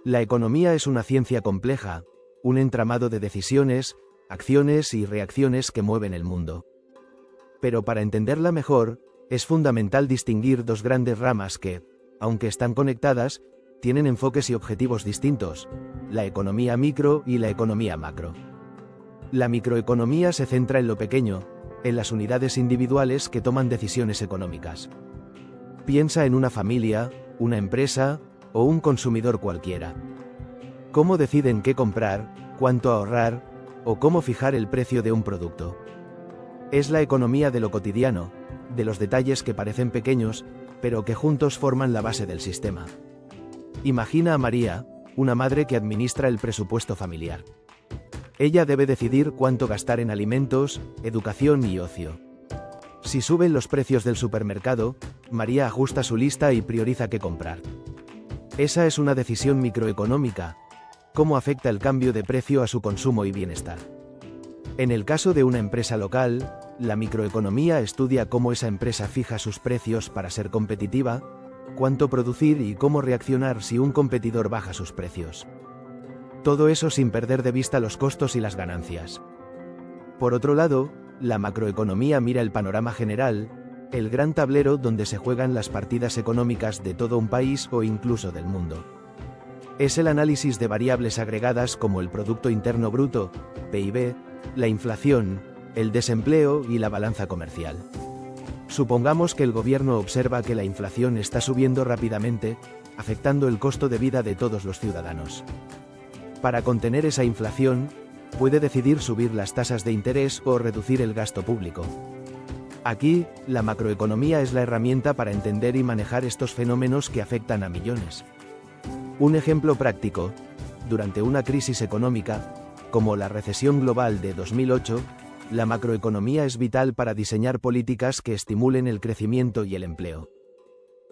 La economía es una ciencia compleja, un entramado de decisiones, acciones y reacciones que mueven el mundo. Pero para entenderla mejor, es fundamental distinguir dos grandes ramas que, aunque están conectadas, tienen enfoques y objetivos distintos: la economía micro y la economía macro. La microeconomía se centra en lo pequeño, en las unidades individuales que toman decisiones económicas. Piensa en una familia, una empresa o un consumidor cualquiera. ¿Cómo deciden qué comprar, cuánto ahorrar o cómo fijar el precio de un producto? Es la economía de lo cotidiano, de los detalles que parecen pequeños, pero que juntos forman la base del sistema. Imagina a María, una madre que administra el presupuesto familiar. Ella debe decidir cuánto gastar en alimentos, educación y ocio. Si suben los precios del supermercado, María ajusta su lista y prioriza qué comprar. Esa es una decisión microeconómica: cómo afecta el cambio de precio a su consumo y bienestar. En el caso de una empresa local, la microeconomía estudia cómo esa empresa fija sus precios para ser competitiva, cuánto producir y cómo reaccionar si un competidor baja sus precios. Todo eso sin perder de vista los costos y las ganancias. Por otro lado, la macroeconomía mira el panorama general, el gran tablero donde se juegan las partidas económicas de todo un país o incluso del mundo. Es el análisis de variables agregadas como el Producto Interno Bruto, PIB, la inflación, el desempleo y la balanza comercial. Supongamos que el gobierno observa que la inflación está subiendo rápidamente, afectando el costo de vida de todos los ciudadanos. Para contener esa inflación, puede decidir subir las tasas de interés o reducir el gasto público. Aquí, la macroeconomía es la herramienta para entender y manejar estos fenómenos que afectan a millones. Un ejemplo práctico: durante una crisis económica, como la recesión global de 2008, la macroeconomía es vital para diseñar políticas que estimulen el crecimiento y el empleo.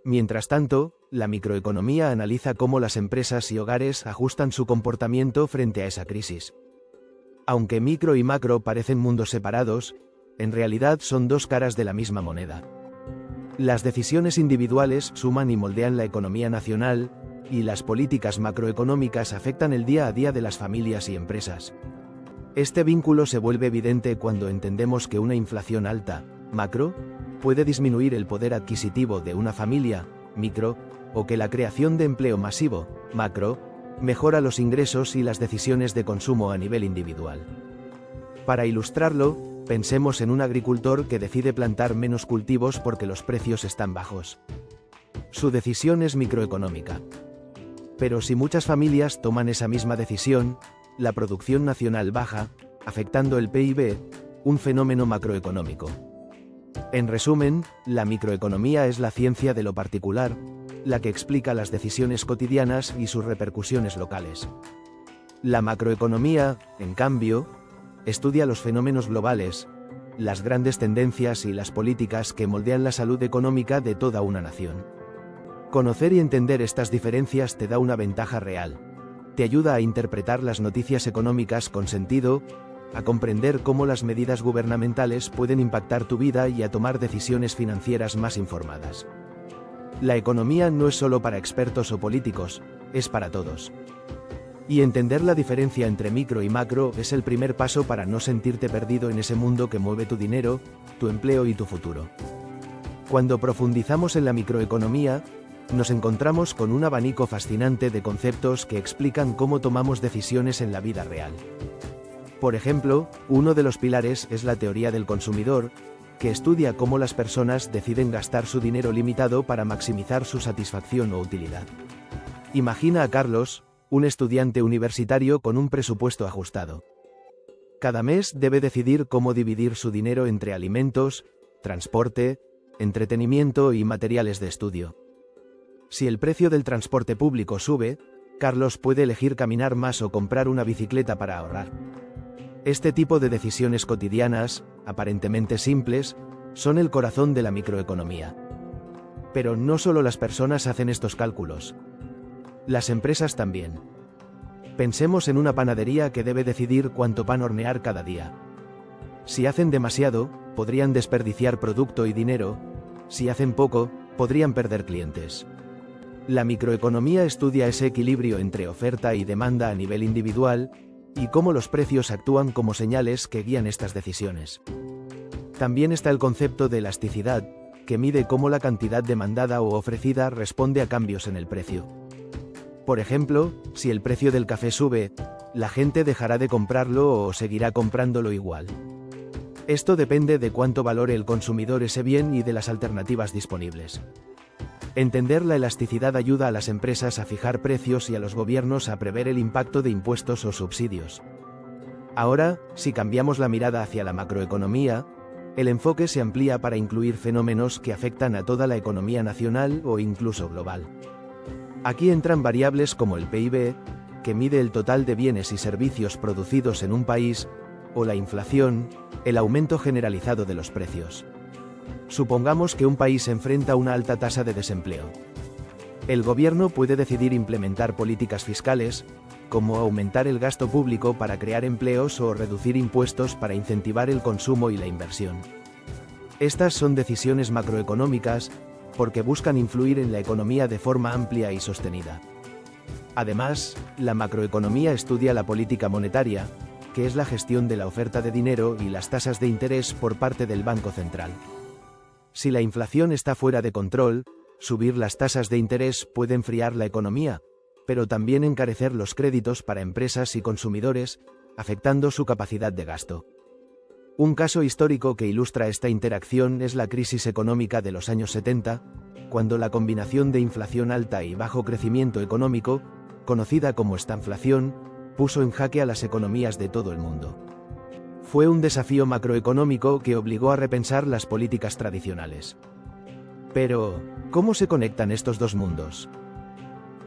Mientras tanto, la microeconomía analiza cómo las empresas y hogares ajustan su comportamiento frente a esa crisis. Aunque micro y macro parecen mundos separados, en realidad son dos caras de la misma moneda. Las decisiones individuales suman y moldean la economía nacional, y las políticas macroeconómicas afectan el día a día de las familias y empresas. Este vínculo se vuelve evidente cuando entendemos que una inflación alta, macro, puede disminuir el poder adquisitivo de una familia, micro, o que la creación de empleo masivo, macro, mejora los ingresos y las decisiones de consumo a nivel individual. Para ilustrarlo, pensemos en un agricultor que decide plantar menos cultivos porque los precios están bajos. Su decisión es microeconómica. Pero si muchas familias toman esa misma decisión, la producción nacional baja, afectando el PIB, un fenómeno macroeconómico. En resumen, la microeconomía es la ciencia de lo particular, la que explica las decisiones cotidianas y sus repercusiones locales. La macroeconomía, en cambio, estudia los fenómenos globales, las grandes tendencias y las políticas que moldean la salud económica de toda una nación. Conocer y entender estas diferencias te da una ventaja real. Te ayuda a interpretar las noticias económicas con sentido, a comprender cómo las medidas gubernamentales pueden impactar tu vida y a tomar decisiones financieras más informadas. La economía no es solo para expertos o políticos, es para todos. Y entender la diferencia entre micro y macro es el primer paso para no sentirte perdido en ese mundo que mueve tu dinero, tu empleo y tu futuro. Cuando profundizamos en la microeconomía, nos encontramos con un abanico fascinante de conceptos que explican cómo tomamos decisiones en la vida real. Por ejemplo, uno de los pilares es la teoría del consumidor, que estudia cómo las personas deciden gastar su dinero limitado para maximizar su satisfacción o utilidad. Imagina a Carlos, un estudiante universitario con un presupuesto ajustado. Cada mes debe decidir cómo dividir su dinero entre alimentos, transporte, entretenimiento y materiales de estudio. Si el precio del transporte público sube, Carlos puede elegir caminar más o comprar una bicicleta para ahorrar. Este tipo de decisiones cotidianas, aparentemente simples, son el corazón de la microeconomía. Pero no solo las personas hacen estos cálculos. Las empresas también. Pensemos en una panadería que debe decidir cuánto pan hornear cada día. Si hacen demasiado, podrían desperdiciar producto y dinero; si hacen poco, podrían perder clientes. La microeconomía estudia ese equilibrio entre oferta y demanda a nivel individual, y cómo los precios actúan como señales que guían estas decisiones. También está el concepto de elasticidad, que mide cómo la cantidad demandada o ofrecida responde a cambios en el precio. Por ejemplo, si el precio del café sube, la gente dejará de comprarlo o seguirá comprándolo igual. Esto depende de cuánto valore el consumidor ese bien y de las alternativas disponibles. Entender la elasticidad ayuda a las empresas a fijar precios y a los gobiernos a prever el impacto de impuestos o subsidios. Ahora, si cambiamos la mirada hacia la macroeconomía, el enfoque se amplía para incluir fenómenos que afectan a toda la economía nacional o incluso global. Aquí entran variables como el PIB, que mide el total de bienes y servicios producidos en un país, o la inflación, el aumento generalizado de los precios. Supongamos que un país enfrenta una alta tasa de desempleo. El gobierno puede decidir implementar políticas fiscales, como aumentar el gasto público para crear empleos o reducir impuestos para incentivar el consumo y la inversión. Estas son decisiones macroeconómicas, porque buscan influir en la economía de forma amplia y sostenida. Además, la macroeconomía estudia la política monetaria, que es la gestión de la oferta de dinero y las tasas de interés por parte del Banco Central. Si la inflación está fuera de control, subir las tasas de interés puede enfriar la economía, pero también encarecer los créditos para empresas y consumidores, afectando su capacidad de gasto. Un caso histórico que ilustra esta interacción es la crisis económica de los años 70, cuando la combinación de inflación alta y bajo crecimiento económico, conocida como estagflación, puso en jaque a las economías de todo el mundo. Fue un desafío macroeconómico que obligó a repensar las políticas tradicionales. Pero, ¿cómo se conectan estos dos mundos?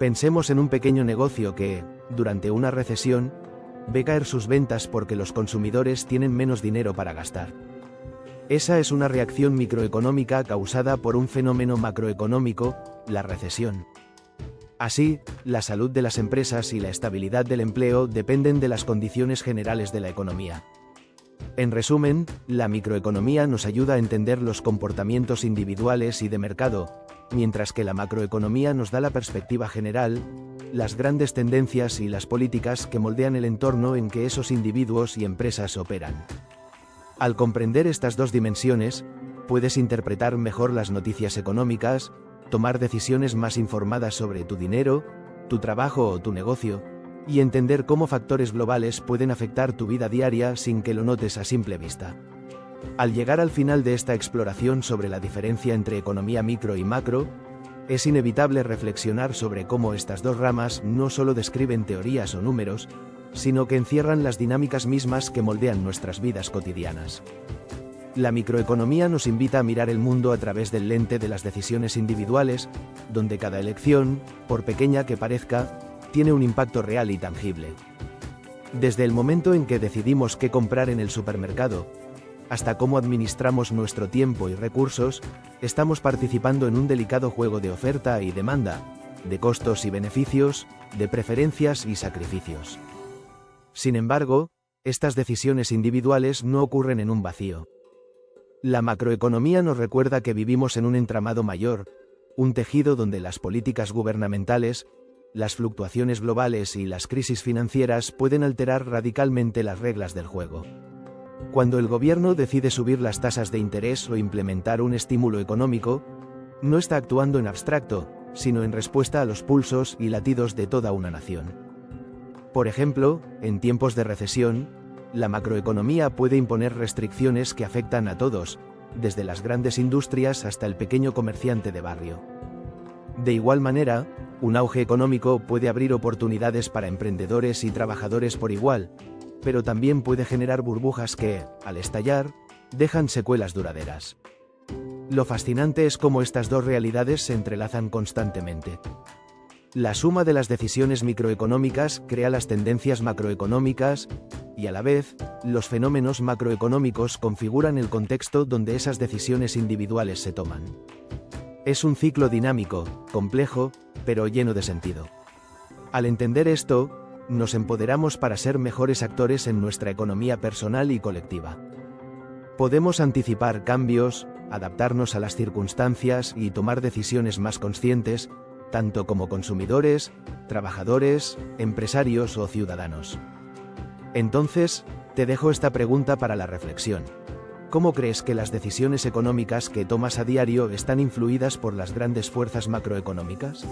Pensemos en un pequeño negocio que, durante una recesión, ve caer sus ventas porque los consumidores tienen menos dinero para gastar. Esa es una reacción microeconómica causada por un fenómeno macroeconómico, la recesión. Así, la salud de las empresas y la estabilidad del empleo dependen de las condiciones generales de la economía. En resumen, la microeconomía nos ayuda a entender los comportamientos individuales y de mercado, mientras que la macroeconomía nos da la perspectiva general, las grandes tendencias y las políticas que moldean el entorno en que esos individuos y empresas operan. Al comprender estas dos dimensiones, puedes interpretar mejor las noticias económicas, tomar decisiones más informadas sobre tu dinero, tu trabajo o tu negocio, y entender cómo factores globales pueden afectar tu vida diaria sin que lo notes a simple vista. Al llegar al final de esta exploración sobre la diferencia entre economía micro y macro, es inevitable reflexionar sobre cómo estas dos ramas no solo describen teorías o números, sino que encierran las dinámicas mismas que moldean nuestras vidas cotidianas. La microeconomía nos invita a mirar el mundo a través del lente de las decisiones individuales, donde cada elección, por pequeña que parezca, tiene un impacto real y tangible. Desde el momento en que decidimos qué comprar en el supermercado, hasta cómo administramos nuestro tiempo y recursos, estamos participando en un delicado juego de oferta y demanda, de costos y beneficios, de preferencias y sacrificios. Sin embargo, estas decisiones individuales no ocurren en un vacío. La macroeconomía nos recuerda que vivimos en un entramado mayor, un tejido donde las políticas gubernamentales, las fluctuaciones globales y las crisis financieras pueden alterar radicalmente las reglas del juego. Cuando el gobierno decide subir las tasas de interés o implementar un estímulo económico, no está actuando en abstracto, sino en respuesta a los pulsos y latidos de toda una nación. Por ejemplo, en tiempos de recesión, la macroeconomía puede imponer restricciones que afectan a todos, desde las grandes industrias hasta el pequeño comerciante de barrio. De igual manera, un auge económico puede abrir oportunidades para emprendedores y trabajadores por igual, pero también puede generar burbujas que, al estallar, dejan secuelas duraderas. Lo fascinante es cómo estas dos realidades se entrelazan constantemente. La suma de las decisiones microeconómicas crea las tendencias macroeconómicas, y a la vez, los fenómenos macroeconómicos configuran el contexto donde esas decisiones individuales se toman. Es un ciclo dinámico, complejo, pero lleno de sentido. Al entender esto, nos empoderamos para ser mejores actores en nuestra economía personal y colectiva. Podemos anticipar cambios, adaptarnos a las circunstancias y tomar decisiones más conscientes, tanto como consumidores, trabajadores, empresarios o ciudadanos. Entonces, te dejo esta pregunta para la reflexión. ¿Cómo crees que las decisiones económicas que tomas a diario están influidas por las grandes fuerzas macroeconómicas?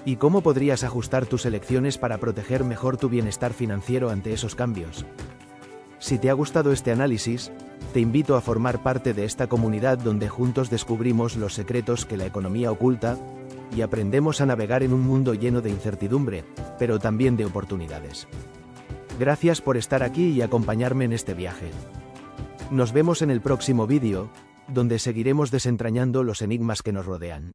¿Y cómo podrías ajustar tus elecciones para proteger mejor tu bienestar financiero ante esos cambios? Si te ha gustado este análisis, te invito a formar parte de esta comunidad donde juntos descubrimos los secretos que la economía oculta y aprendemos a navegar en un mundo lleno de incertidumbre, pero también de oportunidades. Gracias por estar aquí y acompañarme en este viaje. Nos vemos en el próximo vídeo, donde seguiremos desentrañando los enigmas que nos rodean.